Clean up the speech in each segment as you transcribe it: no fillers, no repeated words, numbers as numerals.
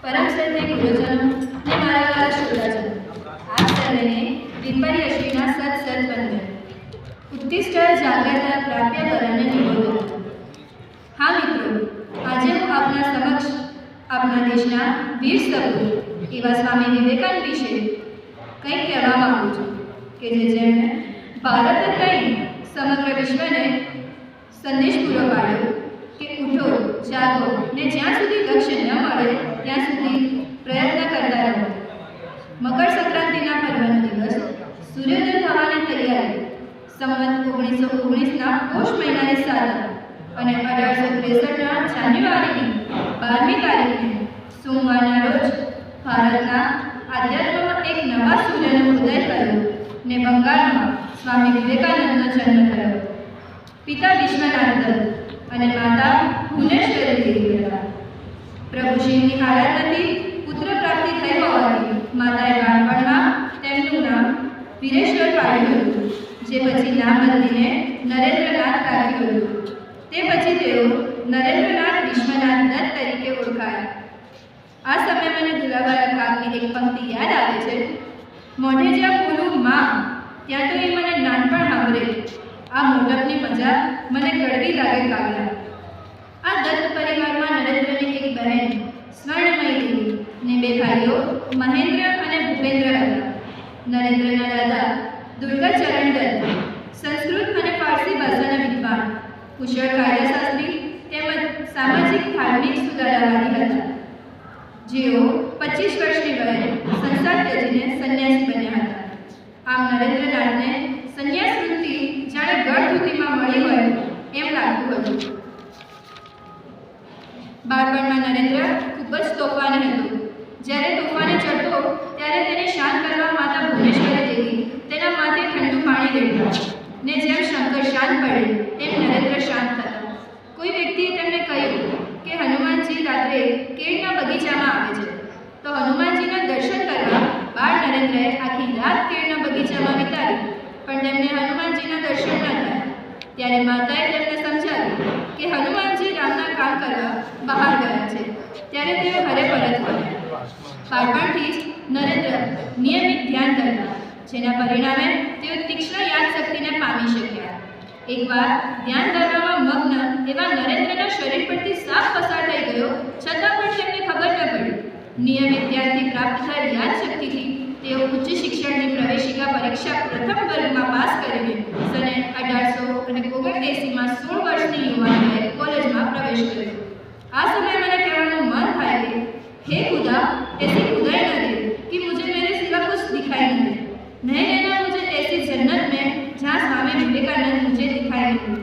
परम श्रद्धेय गुरुजनों ने मारा श्रोताजनों, आप सर्वेने दिनभरी अश्विना सत सत वंदन उत्तिष्ठ जागृत प्राप्य करने निबोधन। हाँ मित्रों, आज हूँ अपना समक्ष अपना देशना वीर सपूत एवं स्वामी विवेकानंद विषे કંઈક કહેવા માંગુ છું કે જેમણે ભારત જ નહીં સમગ્ર વિશ્વને સંદેશ પૂરો પાડ્યો કે ઉઠો જાગો ને જ્યાં સુધી લક્ષ્ય ન મળે ત્યાં સુધી પ્રયત્ન કરતા રહો। મકર સંક્રાંતિના પર્વનો દિવસ સૂર્યોદય થવાની તૈયારી સંવત 1919ના પોષ મહિનાની 7 અને 1863ના જાન્યુઆરીની 12મી તારીખે સોમવારના રોજ ભારતના આધ્યાત્મમાં એક નવા સૂર્યનો ઉદય થયો ને બંગાળમાં સ્વામી વિવેકાનંદનો જન્મ થયો। પિતા વિશ્વનાથ દત્ત અને માતા ભુવનેશ્વરી દેવી હતા। પ્રભુ શિવની આરાધનાથી પુત્ર પ્રાપ્તિ થઈ હોવાથી માતાએ બાળપણમાં તેમનું નામ વીરેશ્વર પાડ્યું હતું, જે પછી નામ બદલીને નરેન્દ્રનાથ રાખ્યું હતું। તે પછી તેઓ નરેન્દ્રનાથ વિશ્વનાથ દત્ત તરીકે ઓળખાયા। આ સમયે મને દુલાભાઈ કાકની એક પંક્તિ યાદ આવે છે, મોઢે જ્યાં બોલું માં ત્યાં તો એ મને નાનપણ સાંભળે, આ મોઢપની મજા મને કડવી લાગે કાગડા। આ દત્ત પરિવારમાં નરેન્દ્રની એક બહેન સ્વર્ણમયી દેવી ને બે ભાઈઓ મહેન્દ્ર અને ભૂપેન્દ્ર હતા। નરેન્દ્રના દાદા દુર્ગાચરણ દત્ત સંસ્કૃત અને ફારસી ભાષાના વિદ્વાન, કુશળ કાયદાશાસ્ત્રી તેમજ સામાજિક ધાર્મિક સુધારાવાદી હતા, જેઓ 25 વર્ષની વયે સંસાર ત્યજીને સંન્યાસી બન્યા હતા। આમ નરેન્દ્રનાથને સંન્યાસ વૃત્તિ જાણે ગળથૂતીમાં મળી હોય એમ લાગતું હતું। બાળપણમાં નરેન્દ્ર ખૂબ જ તોફાની હતો। જ્યારે તોફાને ચડતો ત્યારે તેને શાંત કરવા માતા ભુવનેશ્વરી દેવી તેના માથે ઠંડુ પાણી રેડતા ને જેમ શંકર શાંત પડે તેમ નરેન્દ્ર શાંત થતા। કોઈ વ્યક્તિએ તેમને કહ્યું કે હનુમાનજી રાત્રે કેળના બગીચામાં આવે છે, તો હનુમાનજીના દર્શન કરવા બાળ નરેન્દ્રએ આખી રાત કેળના બગીચામાં વિતાવી, પણ તેમને હનુમાનજીના દર્શન ન થયા। ત્યારે માતાએ તેમને સમજાવ્યું કે હનુમાનજી રામના કામ કરવા બહાર ગયા છે, ત્યારે તેઓ ઘરે પરત ફર્યા। બાળપણથી જ નરેન્દ્ર નિયમિત ધ્યાન કરતા, જેના પરિણામે તેઓ તીક્ષ્ણ યાદશક્તિને પામી શક્યા। એકવાર ધ્યાન ધરવામાં મગ્ન એવા નરેન્દ્રના શરીર પરથી સાપ પસાર થઈ ગયો, છતાં પણ તેમને ખબર ન પડી। નિયમિત ધ્યાનથી પ્રાપ્ત થયેલ યાદશક્તિથી તેઓ ઉચ્ચ શિક્ષણની પ્રવેશિકા પરીક્ષા પ્રથમ વર્ગમાં પાસ કરીને સને 1879માં 16 વર્ષની યુવાનીએ કોલેજમાં પ્રવેશ કર્યો। આ સમયે મને કહેવાનું મન થાય કે हे खुदा, ऐसी खुदाई न दे कि मुझे मेरे सिवा कुछ दिखाई न दे, नहीं देना मुझे ऐसी जन्नत में जहाँ स्वामी विवेकानंद मुझे दिखाई नहीं।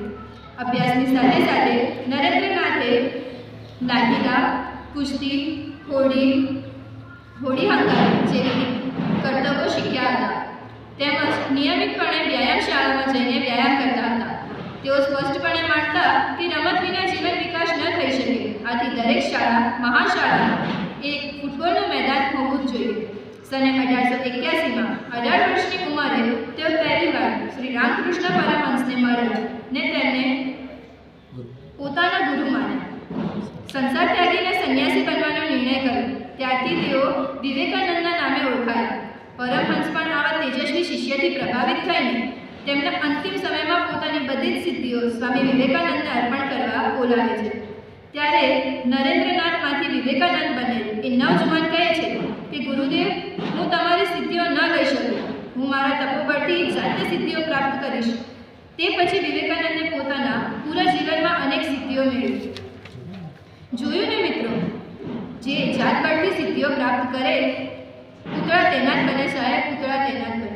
अभ्यासनी साथे साथे नरेंद्रनाथे नाटिका, कुश्ती, होड़ी हंकार જેવી કર્તવ્યો શીખ્યા હતા। તેમજ નિયમિતપણે વ્યાયામશાળામાં જઈને વ્યાયામ કરતા હતા। તેઓ સ્પષ્ટપણે માનતા કે રમત વિના જીવન વિકાસ ન થઈ શકે, આથી દરેક શાળા મહાશાળા એક ફૂટબોલનું मैदान હોવું જ જોઈએ। સને 1881માં 18 વર્ષની ઉંમરે તેઓ પહેલીવાર શ્રી રામકૃષ્ણ પરમહંસને મળ્યા ને તેમને પોતાના ગુરુ માન્યા। સંસાર ત્યાગીને સંન્યાસી બનવાનો નિર્ણય કર્યો, ત્યારથી તેઓ વિવેકાનંદના નામે ઓળખાયા। પરમહંસ પણ આવા તેજસ્વી શિષ્યથી પ્રભાવિત થઈને તેમના અંતિમ સમયમાં પોતાની બધી જ સિદ્ધિઓ સ્વામી વિવેકાનંદને અર્પણ કરવા બોલાવે છે। ત્યારે નરેન્દ્રનાથમાંથી વિવેકાનંદ બનેલ એ નવજુવાન કહે છે કે ગુરુદેવ, હું તમારી સિદ્ધિઓ ન લઈ શકું, હું મારા તપોબળથી જાતે સિદ્ધિઓ પ્રાપ્ત કરીશ। તે પછી વિવેકાનંદે પોતાના પૂરા જીવનમાં અનેક સિદ્ધિઓ મેળવી। જોયું ને મિત્રો, જે જાત બળથી સિદ્ધિઓ પ્રાપ્ત કરે પૂતળા તેના જ બને, સાહેબ પૂતળા તેના જ બને।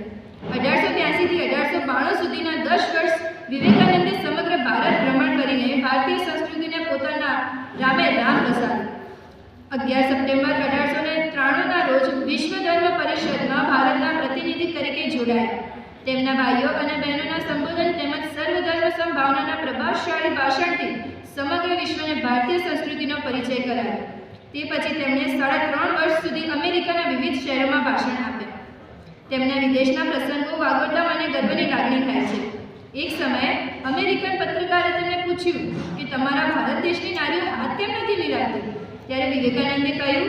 1882થી 1892 સુધીના 10 વર્ષ વિવેકાનંદે સમગ્ર ભારત ભ્રમણ કરીને ભારતીય સંસ્કૃતિને પોતાના રામે રામ વસાવી। 11 સપ્ટેમ્બર 1893ના રોજ વિશ્વ ધર્મ પરિષદમાં ભારતના પ્રતિનિધિ તરીકે જોડાયા। તેમના ભાઈઓ અને બહેનોના સંબોધન તેમજ સર્વધર્મ સંભાવનાના પ્રભાવશાળી ભાષણથી સમગ્ર વિશ્વને ભારતીય સંસ્કૃતિનો પરિચય કરાવ્યો। તે પછી તેમણે 3.5 વર્ષ સુધી અમેરિકાના વિવિધ શહેરોમાં ભાષણ આપ્યા। તેમના વિદેશના પ્રસંગો વાગોળતા મને ગર્વની લાગણી થાય છે। એક સમયે અમેરિકન પત્રકારે તેમને પૂછ્યું કે તમારા ભારત દેશની નારીઓ હાથ કેમ નથી મિલાવતી? ત્યારે વિવેકાનંદે કહ્યું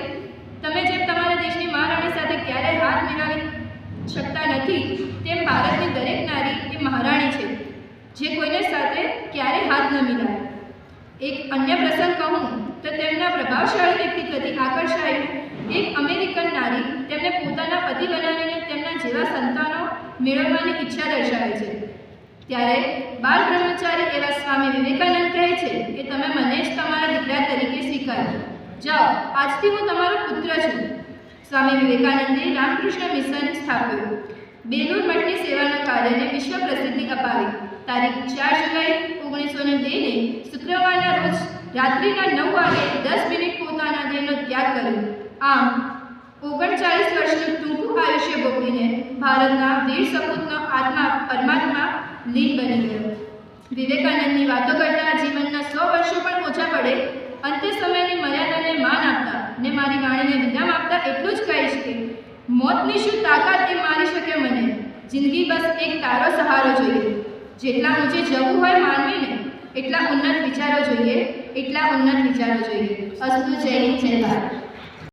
તમે જેમ તમારા દેશની મહારાણી સાથે ક્યારેય હાથ મિલાવી શકતા નથી, તેમ ભારતની દરેક નારી એ મહારાણી છે, જે કોઈને સાથે ક્યારેય હાથ ન મિલાવે. એક અન્ય પ્રસંગ કહું તો તેમના પ્રભાવશાળી વ્યક્તિત્વથી આકર્ષાયેલી એક અમેરિકન નારી તેમને પોતાના પતિ બનાવીને તેમના જેવા સંતાનો મેળવવાની ઈચ્છા દર્શાવે છે. ત્યારે બાળ બ્રહ્મચારી એવા સ્વામી વિવેકાનંદ કહે છે કે તમે મને જ તમારા દીકરા તરીકે સ્વીકારો. જાઓ, આજથી હું તમારો પુત્ર છું. સ્વામી વિવેકાનંદે રામકૃષ્ણ મિશન સ્થાપ્યું. બેલુર મઠની સેવાના કાર્યને વિશ્વ પ્રસિદ્ધિ અપાવી. તારીખ 4 જુલાઈ 1902 ને શુક્રવારના રોજ રાત્રિના 9 વાગે 10 મિનિટ પોતાના દેહનો ત્યાગ કર્યો. આમ 39 વર્ષનું ટૂંકું આયુષ્ય ભોગવીને ભારતના વીર સપૂતનો આત્મા પરમાત્મા લીન બની ગયો. વિવેકાનંદની વાતો કરતા જીવનના 100 વર્ષો પણ ઓછા પડે. અંતે સમયની મર્યાદાને માન આપતા ને મારી વાણીને વિરામ આપતા એટલું જ કહીશ કે મોતની શું તાકાત એ મારી શકે મને. જિંદગી બસ એક તારો સહારો જોઈએ. જેટલા ઊંચે જવું હોય માનવીને એટલા ઉન્નત વિચારો જોઈએ. અસ્તુ. જય હિન્દ, જય ભારત.